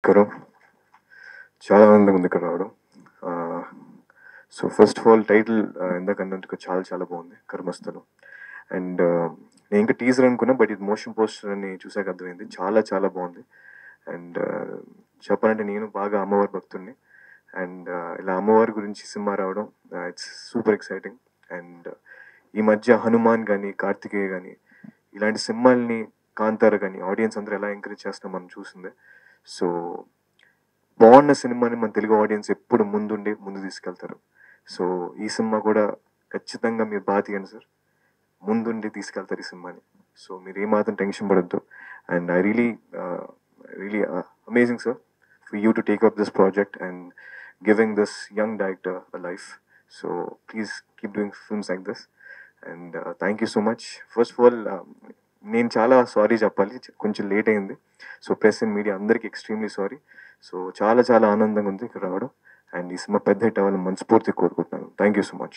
కరం చాలా ఆనందంగా ఉంది ఇక్కడ రావడం. So first of all title ఇందాక అన్నందుకు చాలా చాలా బాగుంది, కర్మస్థలం. అండ్ నేను ఇంకా టీజర్ అనుకున్నా, బట్ ఇది మోషన్ పోస్టర్ అని చూసాక అర్థమైంది, చాలా చాలా బాగుంది. అండ్ చెప్పాలంటే నేను బాగా అమ్మవారి భక్తుడిని. అండ్ ఇలా అమ్మవారి గురించి సినిమా రావడం, ఇట్స్ సూపర్ ఎక్సైటింగ్. అండ్ ఈ మధ్య హనుమాన్ కానీ కార్తికేయ కానీ ఇలాంటి సినిమాల్ని, కాంతార కానీ ఆడియన్స్ అందరూ ఎలా ఎంకరేజ్ చేస్తాం మనం చూసిందే. సో బాగున్న సినిమాని మన తెలుగు ఆడియన్స్ ఎప్పుడు ముందు తీసుకెళ్తారు. సో ఈ సినిమా కూడా ఖచ్చితంగా మీరు బాగా తీయండి సార్, ముందుండి తీసుకెళ్తారు ఈ సినిమాని. సో మీరు ఏమాత్రం టెన్షన్ పడద్దు. And I really amazing sir for you to take up this project and giving this young director a life. So please keep doing films like this. And thank you so much. First of all నేను చాలా sorry చెప్పాలి, కొంచెం late అయింది. So press and media అందరికీ extremely sorry. So చాలా చాలా ఆనందంగా ఉంది ఇక్కడ రావడం. అండ్ ఈ సినిమా పెద్ద హిట్ అవ్వాలని మనస్ఫూర్తిగా కోరుకుంటున్నాను. Thank you so much.